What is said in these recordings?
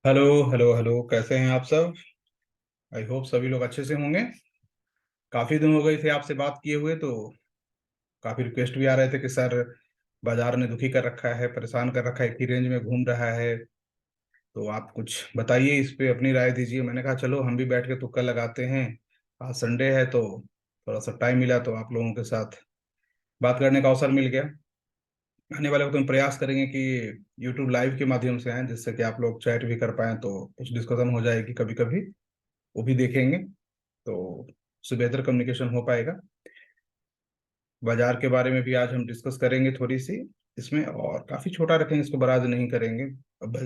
Hello hello hello, कैसे हैं आप सब। आई होप सभी लोग अच्छे से होंगे। काफी दिन हो गए थे आपसे बात किए हुए, तो काफी रिक्वेस्ट भी आ रहे थे कि सर बाजार ने दुखी कर रखा है, परेशान कर रखा है, एक ही रेंज में घूम रहा है। तो आप कुछ बताइए, इस पे अपनी राय दीजिए। मैंने कहा चलो हम भी बैठ के तुक्का लगाते हैं। आज संडे है तो थोड़ा सा टाइम मिला, तो आप लोगों के साथ बात करने का अवसर मिल गया। आने वाले वक्त में प्रयास करेंगे कि यूट्यूब लाइव के माध्यम से आए, जिससे कि आप लोग चैट भी कर पाएं, तो कुछ डिस्कशन हो जाएगी कभी कभी, वो भी देखेंगे, तो उससे बेहतर कम्युनिकेशन हो पाएगा। बाजार के बारे में भी आज हम डिस्कस करेंगे थोड़ी सी इसमें, और काफी छोटा रखेंगे इसको, बराज नहीं करेंगे।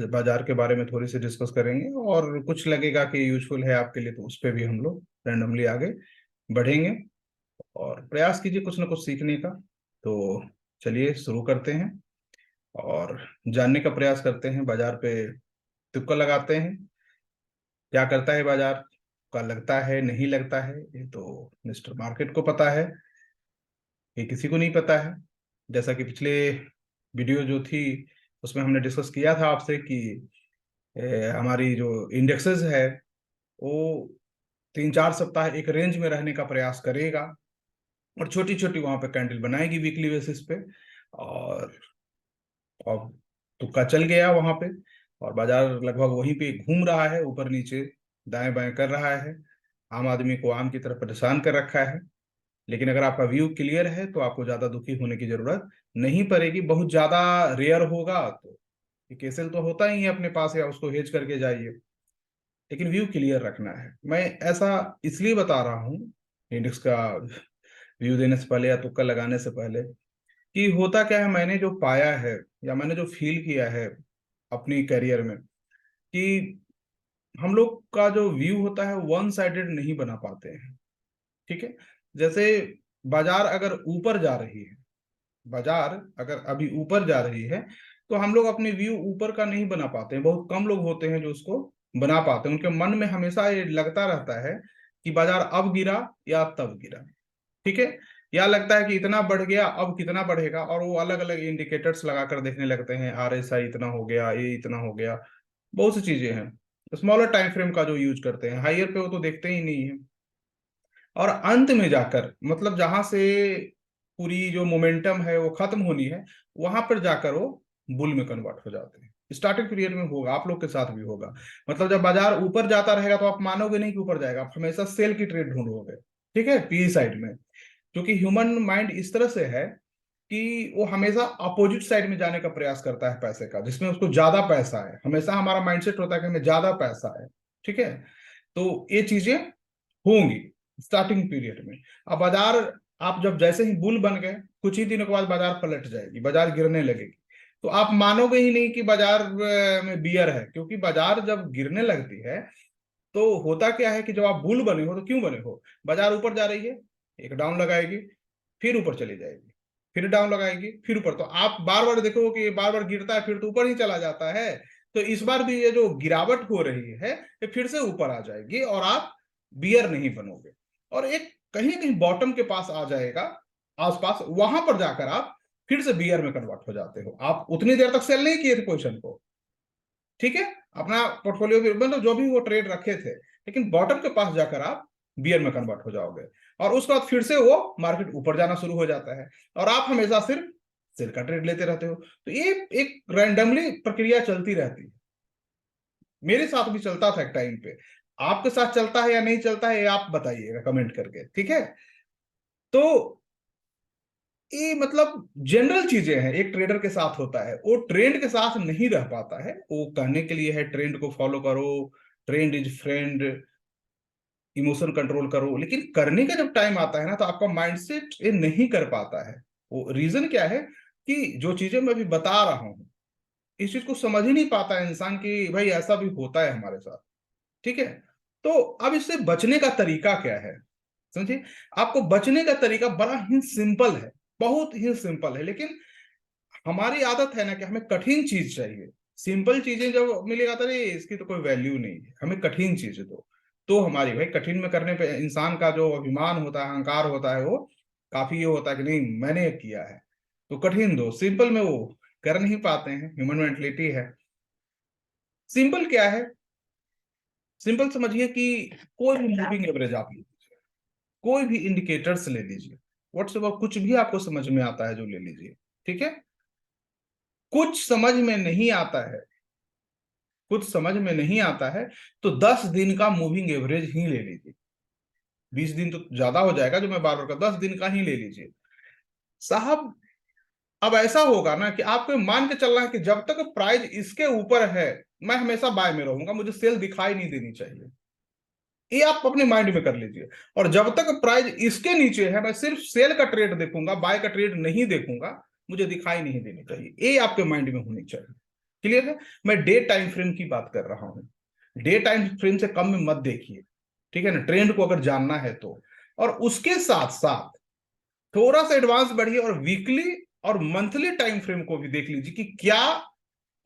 बाजार के बारे में थोड़ी सी डिस्कस करेंगे, और कुछ लगेगा कि यूजफुल है आपके लिए तो उस पर भी हम लोग रैंडमली आगे बढ़ेंगे। और प्रयास कीजिए कुछ ना कुछ सीखने का। तो चलिए शुरू करते हैं और जानने का प्रयास करते हैं। बाजार पे तुक्का लगाते हैं, क्या करता है बाजार, का लगता है नहीं लगता है, ये तो मिस्टर मार्केट को पता है, ये किसी को नहीं पता है। जैसा कि पिछले वीडियो जो थी उसमें हमने डिस्कस किया था आपसे कि हमारी जो इंडेक्सेस है वो 3-4 सप्ताह एक रेंज में रहने का प्रयास करेगा, और छोटी छोटी वहां पे कैंडल बनाएगी वीकली बेसिस पे। और अब तुक्का चल गया वहां पे, और बाजार लगभग वहीं पे घूम रहा है, ऊपर नीचे दाएं बाएं कर रहा है। आम आदमी को आम की तरफ परेशान कर रखा है। लेकिन अगर आपका व्यू क्लियर है तो आपको ज्यादा दुखी होने की जरूरत नहीं पड़ेगी। बहुत ज्यादा रेयर होगा तो केसेस तो होता ही है अपने पास, या उसको हेज करके जाइए, लेकिन व्यू क्लियर रखना है। मैं ऐसा इसलिए बता रहा हूँ इंडेक्स का व्यू देने से पहले या तुक्का लगाने से पहले, कि होता क्या है, मैंने जो पाया है या मैंने जो फील किया है अपनी करियर में, कि हम लोग का जो व्यू होता है वन साइडेड नहीं बना पाते हैं। ठीक है। जैसे बाजार अगर ऊपर जा रही है, बाजार अगर अभी ऊपर जा रही है, तो हम लोग अपने व्यू ऊपर का नहीं बना पाते हैं। बहुत कम लोग होते हैं जो उसको बना पाते हैं। उनके मन में हमेशा ये लगता रहता है कि बाजार अब गिरा या तब गिरा। ठीक है। या लगता है कि इतना बढ़ गया, अब कितना बढ़ेगा, और वो अलग अलग इंडिकेटर्स लगाकर देखने लगते हैं, RSI इतना हो गया, ये इतना हो गया, बहुत सी चीजें हैं। स्मॉलर टाइम फ्रेम का जो यूज करते हैं, हाइयर पे वो तो देखते ही नहीं है। और अंत में जाकर, मतलब जहां से पूरी जो मोमेंटम है वो खत्म होनी है, वहां पर जाकर वो बुल में कन्वर्ट हो जाते हैं। स्टार्टिंग पीरियड में होगा, आप लोग के साथ भी होगा। मतलब जब बाजार ऊपर जाता रहेगा तो आप मानोगे नहीं कि ऊपर जाएगा, आप हमेशा सेल की ट्रेड ढूंढोगे। ठीक है, पी साइड में। क्योंकि ह्यूमन माइंड इस तरह से है कि वो हमेशा अपोजिट साइड में जाने का प्रयास करता है पैसे का, जिसमें उसको ज्यादा पैसा है। हमेशा हमारा माइंडसेट होता है कि हमें ज्यादा पैसा है। ठीक है। तो ये चीजें होंगी स्टार्टिंग पीरियड में। अब बाजार, आप जब जैसे ही बुल बन गए, कुछ ही दिनों के बाद बाजार पलट जाएगी, बाजार गिरने लगेगी। तो आप मानोगे ही नहीं कि बाजार में बियर है। क्योंकि बाजार जब गिरने लगती है तो होता क्या है कि जब आप बुल बने हो तो क्यों बने हो, बाजार ऊपर जा रही है, एक डाउन लगाएगी, फिर ऊपर चली जाएगी, फिर डाउन लगाएगी, फिर ऊपर। तो आप बार बार देखो कि बार बार गिरता है फिर तो ऊपर ही चला जाता है। तो इस बार भी ये जो गिरावट हो रही है ये फिर से ऊपर आ जाएगी, और आप बियर नहीं बनोगे, और एक कहीं कहीं बॉटम के पास आ जाएगा आसपास, वहां पर जाकर आप फिर से बियर में कन्वर्ट हो जाते हो। आप उतनी देर तक सेल नहीं किए थे पोजिशन को, ठीक है, अपना पोर्टफोलियो भी, मतलब जो भी वो ट्रेड रखे थे, लेकिन बॉटम के पास जाकर आप बियर में कन्वर्ट हो जाओगे, और उसके बाद फिर से वो मार्केट ऊपर जाना शुरू हो जाता है, और आप हमेशा सिर्फ सेल का ट्रेड लेते रहते हो। तो ये एक रैंडमली प्रक्रिया चलती रहती है। मेरे साथ भी चलता था एक टाइम पे। आपके साथ चलता है या नहीं चलता है, ये आप बताइएगा कमेंट करके, ठीक है। तो ये मतलब जनरल चीजें हैं, एक ट्रेडर के साथ होता है, वो ट्रेंड के साथ नहीं रह पाता है। वो कहने के लिए है ट्रेंड को फॉलो करो, trend is friend, emotion control करो, लेकिन करने का जब टाइम आता है ना तो आपका माइंडसेट ये नहीं कर पाता है। वो रीजन क्या है कि जो चीजें मैं अभी बता रहा हूं, इस चीज को समझ ही नहीं पाता है इंसान कि भाई ऐसा भी होता है हमारे साथ। ठीक है। तो अब इससे बचने का तरीका क्या है, समझिए। आपको बचने का तरीका बड़ा ही सिंपल है, बहुत ही सिंपल है। लेकिन हमारी आदत है ना कि हमें कठिन चीज चाहिए। सिंपल चीजें जब मिलेगा तो अरे इसकी तो कोई वैल्यू नहीं है, हमें कठिन चीज दो। तो हमारी भाई कठिन में करने पे इंसान का जो अभिमान होता है, अहंकार होता है, वो काफी ये होता है कि नहीं मैंने किया है। तो कठिन दो, सिंपल में वो कर नहीं पाते हैं, ह्यूमन मेंटलिटी है। सिंपल क्या है, सिंपल समझिए कि कोई भी मूविंग एवरेज आप लीजिए, कोई भी इंडिकेटर्स ले लीजिए, व्हाट्सएवर कुछ भी आपको समझ में आता है जो ले लीजिए, ठीक है। कुछ समझ में नहीं आता है, कुछ समझ में नहीं आता है तो 10 दिन का मूविंग एवरेज ही ले लीजिए। 20 दिन तो ज्यादा हो जाएगा जो मैं बार बार का, 10 दिन का ही ले लीजिए साहब। अब ऐसा होगा ना कि आपको मान के चलना है कि जब तक प्राइस इसके ऊपर है मैं हमेशा बाय में रहूंगा, मुझे सेल दिखाई नहीं देनी चाहिए, ये आप अपने माइंड में कर लीजिए। और जब तक प्राइस इसके नीचे है मैं सिर्फ सेल का ट्रेड देखूंगा, बाय का ट्रेड नहीं देखूंगा, मुझे दिखाई नहीं देनी चाहिए, ये आपके माइंड में होनी चाहिए। क्लियर है। मैं डे टाइम फ्रेम की बात कर रहा हूं, डे टाइम फ्रेम से कम में मत देखिए, ठीक है ना, ट्रेंड को अगर जानना है तो। और उसके साथ साथ थोड़ा सा एडवांस बढ़िए और वीकली और मंथली टाइम फ्रेम को भी देख लीजिए कि क्या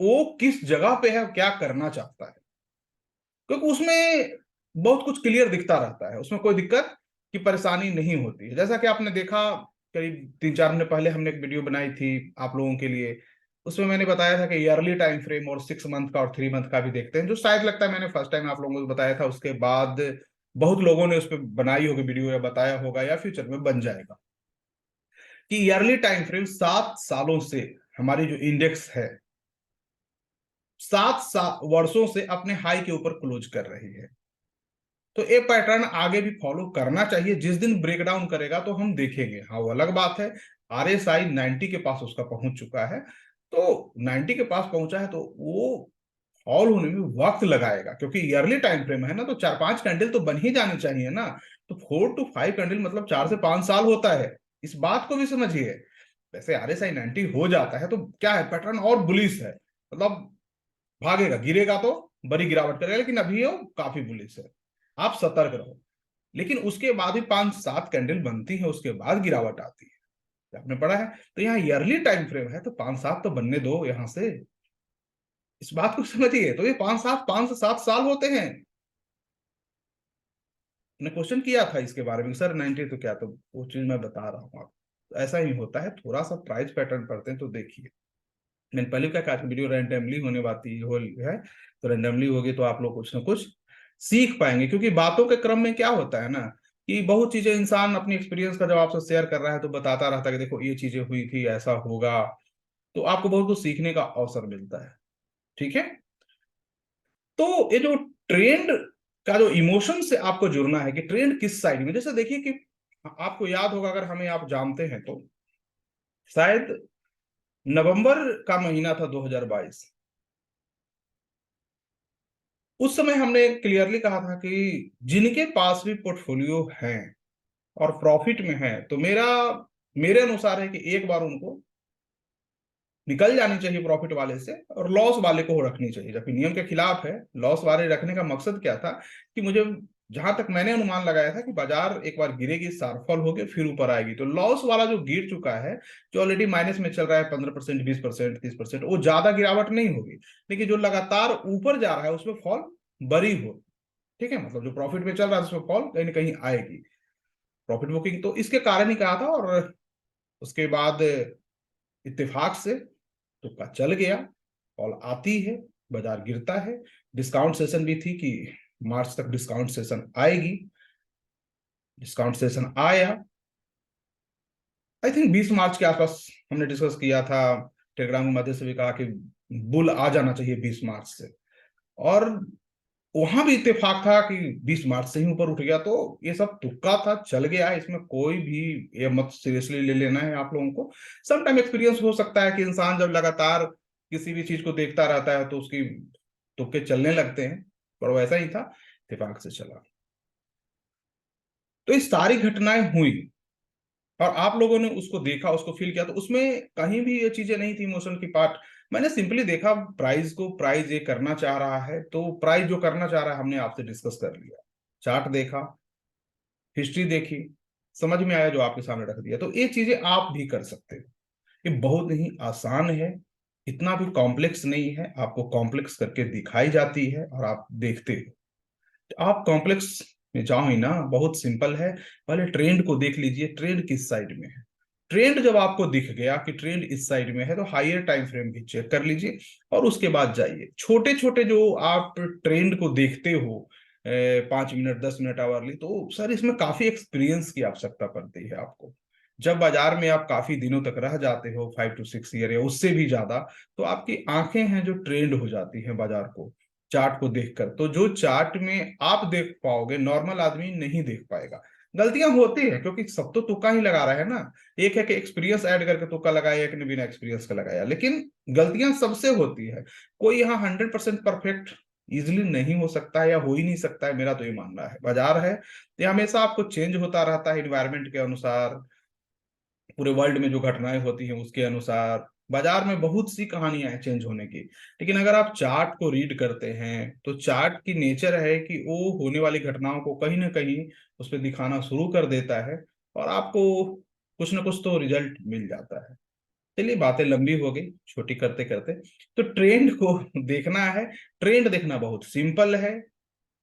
वो किस जगह पे है, क्या करना चाहता है, क्योंकि उसमें बहुत कुछ क्लियर दिखता रहता है, उसमें कोई दिक्कत की परेशानी नहीं होती है। जैसा कि आपने देखा, करीब 3-4 महीने पहले हमने एक वीडियो बनाई थी आप लोगों के लिए, उसमें मैंने बताया था कि ईयरली टाइम फ्रेम और 6 मंथ का और 3 मंथ का भी देखते हैं, जो शायद लगता है मैंने फर्स्ट टाइम आप लोगों को बताया था, उसके बाद बहुत लोगों ने उस पर बनाई होगी वीडियो या बताया होगा या फ्यूचर में बन जाएगा, कि ईयरली टाइम फ्रेम 7 सालों से हमारी जो इंडेक्स है 7 वर्षों से अपने हाई के ऊपर क्लोज कर रही है। तो ये पैटर्न आगे भी फॉलो करना चाहिए, जिस दिन ब्रेकडाउन करेगा तो हम देखेंगे। हाँ वो अलग बात है, RSI 90 के पास उसका पहुंच चुका है, तो 90 के पास पहुंचा है तो वो फॉल होने में वक्त लगाएगा, क्योंकि ईयरली टाइम फ्रेम है ना, तो 4-5 कैंडल तो बन ही जानी चाहिए ना। तो 4 to 5 कैंडल मतलब 4 से 5 साल होता है, इस बात को भी समझिए। वैसे RSI 90 हो जाता है तो क्या है, पैटर्न और बुलिश है, मतलब भागेगा, गिरेगा तो बड़ी गिरावट करेगा, लेकिन अभी वो काफी बुलिश है, आप सतर्क रहो। लेकिन उसके बाद भी 5-7 कैंडल बनती है, उसके बाद गिरावट आती है, आपने पढ़ा है। तो यहाँ ईयरली टाइम फ्रेम है तो 5-7 तो बनने दो यहां से, इस बात को समझिए। तो ये 5 से 7 साल होते हैं। मैंने क्वेश्चन किया था इसके बारे में सर 90 तो क्या, तो वो चीज मैं बता रहा हूँ आपको, तो ऐसा ही होता है, थोड़ा सा प्राइस पैटर्न पढ़ते हैं तो देखिए। मैंने पहले क्या कहा, वीडियो रैंडमली होने वाली हो है, तो रैंडमली होगी तो आप लोग कुछ ना कुछ सीख पाएंगे, क्योंकि बातों के क्रम में क्या होता है ना कि बहुत चीजें इंसान अपनी एक्सपीरियंस का जब आपसे शेयर कर रहा है तो बताता रहता है कि देखो ये चीजें हुई थी, ऐसा होगा, तो आपको बहुत कुछ सीखने का अवसर मिलता है, ठीक है। तो ये जो ट्रेंड का जो इमोशन से आपको जुड़ना है कि ट्रेंड किस साइड में, जैसे देखिए कि आपको याद होगा, अगर हमें आप जानते हैं तो शायद नवंबर का महीना था 2022, उस समय हमने क्लियरली कहा था कि जिनके पास भी पोर्टफोलियो है और प्रॉफिट में है तो मेरे अनुसार है कि एक बार उनको निकल जानी चाहिए प्रॉफिट वाले से और लॉस वाले को रखनी चाहिए, जबकि नियम के खिलाफ है। लॉस वाले रखने का मकसद क्या था कि मुझे जहां तक मैंने अनुमान लगाया था कि बाजार एक बार गिरेगी, शार्पफॉल होगी, फिर ऊपर आएगी, तो लॉस वाला जो गिर चुका है, जो ऑलरेडी माइनस में चल रहा है 15%, 20%, 30%, वो ज्यादा गिरावट नहीं होगी, लेकिन जो लगातार ऊपर जा रहा है उसमें फॉल बड़ी हो, ठीक है, मतलब जो प्रॉफिट में चल रहा है उसमें फॉल कहीं ना कहीं आएगी, प्रॉफिट बुकिंग। तो इसके कारण ही कहा था, और उसके बाद इत्तेफाक से तुक्का चल गया, कॉल आती है, बाजार गिरता है। डिस्काउंट सेशन भी थी कि मार्च तक डिस्काउंट सेशन आएगी, डिस्काउंट सेशन आया, आई थिंक 20 मार्च के आसपास हमने डिस्कस किया था, टेलीग्राम के माध्यम से भी कहा कि बुल आ जाना चाहिए 20 मार्च से, और वहां भी इत्तेफाक था कि 20 मार्च से ही ऊपर उठ गया। तो ये सब तुक्का था, चल गया, इसमें कोई भी ये मत सीरियसली ले लेना है आप लोगों को। सम टाइम एक्सपीरियंस हो सकता है कि इंसान जब लगातार किसी भी चीज को देखता रहता है तो उसकी तुक्के चलने लगते हैं, पर वैसा ही था, इत्तेफाक से चला। तो ये सारी घटनाएं हुई और आप लोगों ने उसको देखा, उसको फील किया, तो उसमें कहीं भी ये चीजें नहीं थी इमोशन की पार्ट। मैंने सिंपली देखा प्राइस को, प्राइस ये करना चाह रहा है तो प्राइस जो करना चाह रहा है हमने आपसे डिस्कस कर लिया, चार्ट देखा, हिस्ट्री देखी, समझ में आया, जो आपके सामने रख दिया। तो ये चीजें आप भी कर सकते हो, ये बहुत ही आसान है, इतना भी कॉम्प्लेक्स नहीं है, आपको कॉम्प्लेक्स करके दिखाई जाती है और आप देखते हो। तो आप कॉम्प्लेक्स में जाओ ही ना, बहुत सिंपल है, पहले ट्रेंड को देख लीजिए, ट्रेंड किस साइड में है, ट्रेंड जब आपको दिख गया कि ट्रेंड इस साइड में है, तो हायर टाइम फ्रेम भी चेक कर लीजिए और उसके बाद जाइए। छोटे छोटे जो आप ट्रेंड को देखते हो 5 मिनट 10 मिनट आवरली, तो सर इसमें काफी एक्सपीरियंस की आवश्यकता पड़ती है आपको। जब बाजार में आप काफी दिनों तक रह जाते हो, 5 to 6 ईयर या उससे भी ज्यादा, तो आपकी आंखें हैं जो ट्रेंड हो जाती हैं बाजार को, चार्ट को देखकर। तो जो चार्ट में आप देख पाओगे, नॉर्मल आदमी नहीं देख पाएगा। गलतियां होती है क्योंकि सब तो तुक्का ही लगा रहा है ना। एक है कि एक्सपीरियंस ऐड करके तुक्का लगाया, एक ने बिना एक्सपीरियंस का लगाया, लेकिन गलतियां सबसे होती है। कोई यहाँ 100% परफेक्ट इजिली नहीं हो सकता है या हो ही नहीं सकता है, मेरा तो ये मानना है। बाजार है ये हमेशा आपको चेंज होता रहता है इन्वायरमेंट के अनुसार, पूरे वर्ल्ड में जो घटनाएं होती हैं उसके अनुसार। बाजार में बहुत सी कहानियां हैं चेंज होने की, लेकिन अगर आप चार्ट को रीड करते हैं तो चार्ट की नेचर है कि वो होने वाली घटनाओं को कहीं ना कहीं उस पर दिखाना शुरू कर देता है, और आपको कुछ ना कुछ तो रिजल्ट मिल जाता है। चलिए, बातें लंबी हो गई छोटी करते करते। तो ट्रेंड को देखना है। ट्रेंड देखना बहुत सिंपल है।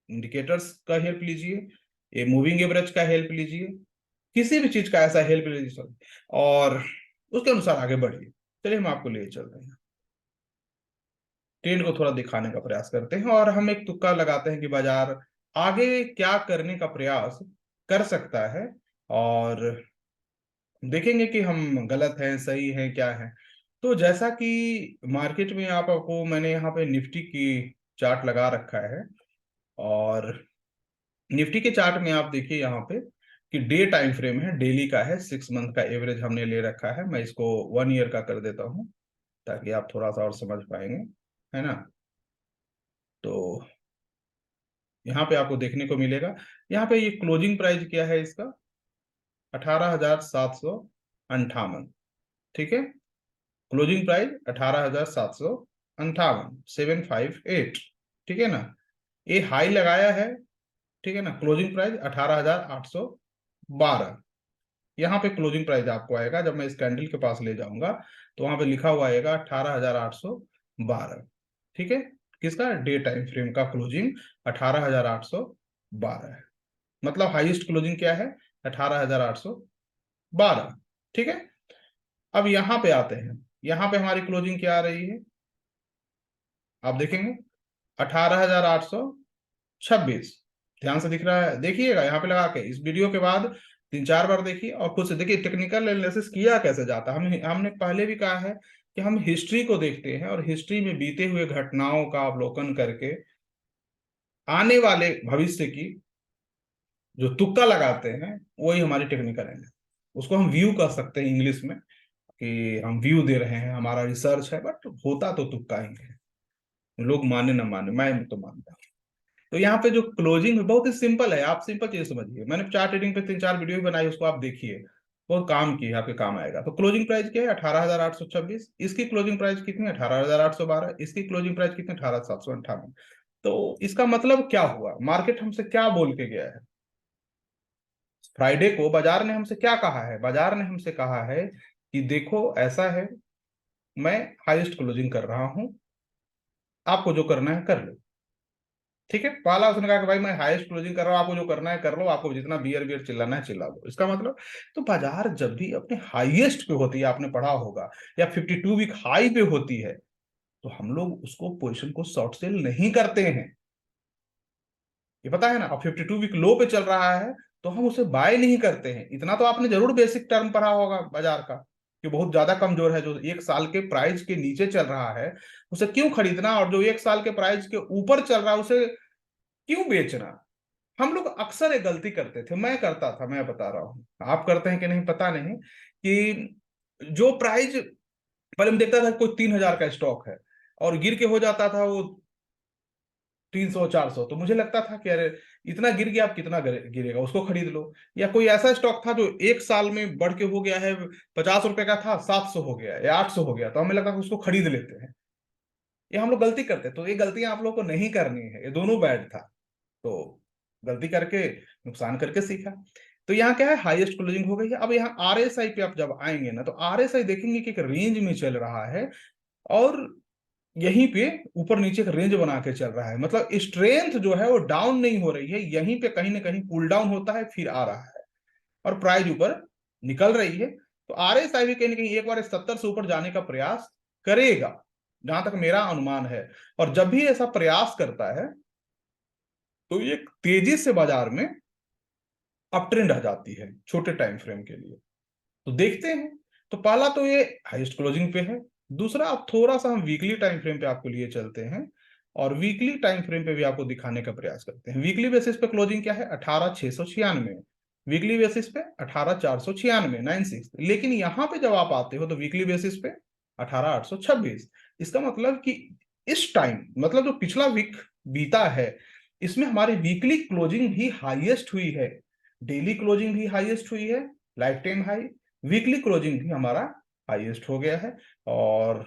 इंडिकेटर्स का हेल्प लीजिए, ये मूविंग एवरेज का हेल्प लीजिए, किसी भी चीज का ऐसा हेल्प लीजिए सर, और उसके अनुसार आगे बढ़िए। चलिए, हम आपको ले चल रहे हैं। ट्रेंड को थोड़ा दिखाने का प्रयास करते हैं और हम एक तुक्का लगाते हैं कि बाजार आगे क्या करने का प्रयास कर सकता है, और देखेंगे कि हम गलत हैं सही हैं क्या है। तो जैसा कि मार्केट में आपको मैंने यहाँ पे निफ्टी की चार्ट लगा रखा है, और निफ्टी के चार्ट में आप देखिए यहाँ पे कि डे टाइम फ्रेम है, डेली का है, 6 मंथ का एवरेज हमने ले रखा है। मैं इसको 1 ईयर का कर देता हूँ ताकि आप थोड़ा सा और समझ पाएंगे, है ना। तो यहाँ पे आपको देखने को मिलेगा, यहाँ पे ये क्लोजिंग प्राइस क्या है इसका, 18,758। ठीक है, क्लोजिंग प्राइस 18,758, 758। ठीक है ना। ये हाई लगाया है, ठीक है ना। Closing price 18,812। यहाँ पे क्लोजिंग प्राइस आपको आएगा, जब मैं इस कैंडल के पास ले जाऊंगा तो वहां पे लिखा हुआ आएगा 18,812। ठीक है, किसका, डे टाइम फ्रेम का क्लोजिंग 18,812 है। मतलब हाईएस्ट क्लोजिंग क्या है, 18,812। ठीक है, अब यहाँ पे आते हैं। यहाँ पे हमारी क्लोजिंग क्या आ रही है, आप देखेंगे 18,826। ध्यान से दिख रहा है, देखिएगा यहाँ पे लगा के इस वीडियो के बाद 3 4 बार देखिए और खुद से देखिए टेक्निकल एनालिसिस किया कैसे जाता है। हमने पहले भी कहा है कि हम हिस्ट्री को देखते हैं और हिस्ट्री में बीते हुए घटनाओं का अवलोकन करके आने वाले भविष्य की जो तुक्का लगाते हैं, वही हमारी टेक्निकल एनालिसिस। उसको हम व्यू कर सकते हैं इंग्लिश में, कि हम व्यू दे रहे हैं, हमारा रिसर्च है, बट होता तो तुक्का ही है। लोग माने ना माने, मैं तो मानता हूँ। तो यहाँ पे जो क्लोजिंग है बहुत ही सिंपल है, आप सिंपल चीज समझिए। मैंने चार्ट रीडिंग पे 3 4 वीडियो भी बनाई, उसको आप देखिए, बहुत काम की है, आपके काम आएगा। तो क्लोजिंग प्राइस क्या है, 18,826। इसकी क्लोजिंग प्राइस कितनी है, 18,812। इसकी क्लोजिंग प्राइस कितनी, 18,758। तो इसका मतलब क्या हुआ, मार्केट हमसे क्या बोल के गया है। फ्राइडे को बाजार ने हमसे क्या कहा है, बाजार ने हमसे कहा है कि देखो ऐसा है, मैं हाईएस्ट क्लोजिंग कर रहा हूं, आपको जो करना है कर लो। ठीक है, पहला उसने कहा कि भाई मैं हाईएस्ट क्लोजिंग कर रहा हूं, आपको जो करना है कर लो, आपको जितना बियर बियर चिल्लाना है चिल्ला लो। इसका मतलब, तो बाजार जब भी अपने हाईएस्ट पे होती है, आपने पढ़ा होगा, या 52 वीक हाई पे होती है, तो हम लोग उसको पोजिशन को शॉर्ट सेल नहीं करते हैं, ये पता है ना। अब 52 वीक लो पे चल रहा है तो हम उसे बाय नहीं करते हैं। इतना तो आपने जरूर बेसिक टर्म पढ़ा होगा बाजार का, कि बहुत ज्यादा कमजोर है, जो 1 साल के प्राइस के नीचे चल रहा है उसे क्यों खरीदना, और जो 1 साल के प्राइस के ऊपर चल रहा है उसे क्यों बेचना। हम लोग अक्सर एक गलती करते थे, मैं करता था, मैं बता रहा हूं, आप करते हैं कि नहीं पता नहीं, कि जो प्राइस पहले मैं देखता था कोई 3,000 का स्टॉक है और गिर के हो जाता था वो 300 400, तो मुझे लगता था कि अरे इतना गिर गया, अब कितना गिरेगा, उसको खरीद लो। या कोई ऐसा स्टॉक था जो 1 साल में बढ़ के हो गया है, 50 रुपए का था 700 हो गया या 800 हो गया, तो हमें लगा कि उसको खरीद लेते हैं। ये हम लोग गलती करते, तो ये गलतियां आप लोग को नहीं करनी है, ये दोनों बैड था। तो गलती करके नुकसान करके सीखा। तो यहाँ क्या है, हाईएस्ट क्लोजिंग हो गई है। अब यहाँ आरएसआई पे आप जब आएंगे ना, तो आरएसआई देखेंगे कि एक रेंज में चल रहा है, और यहीं पे ऊपर नीचे का रेंज बना के चल रहा है। मतलब स्ट्रेंथ जो है वो डाउन नहीं हो रही है, यहीं पे कहीं ना कहीं कूल डाउन होता है फिर आ रहा है, और प्राइस ऊपर निकल रही है। तो RSI भी कहीं ना कहीं एक बार 70 से ऊपर जाने का प्रयास करेगा, जहां तक मेरा अनुमान है। और जब भी ऐसा प्रयास करता है तो ये तेजी से बाजार में अप ट्रेंड आ जाती है छोटे टाइम फ्रेम के लिए। तो देखते हैं। तो पहला तो ये हाईएस्ट क्लोजिंग पे है। दूसरा, अब थोड़ा सा हम वीकली टाइम फ्रेम पे आपको लिए चलते हैं और वीकली टाइम फ्रेम पे भी आपको दिखाने का प्रयास करते हैं। वीकली बेसिस पे क्लोजिंग क्या है? 18,696। वीकली बेसिस पे 18,496, 96। लेकिन यहां पे जब आप आते हो तो वीकली बेसिस पे 18,826। इसका मतलब कि इस टाइम, मतलब जो पिछला वीक बीता है, इसमें हमारी वीकली क्लोजिंग भी हाईएस्ट हुई है, डेली क्लोजिंग भी हाईएस्ट हुई है, life time high, weekly closing भी हमारा हाईएस्ट हो गया है। और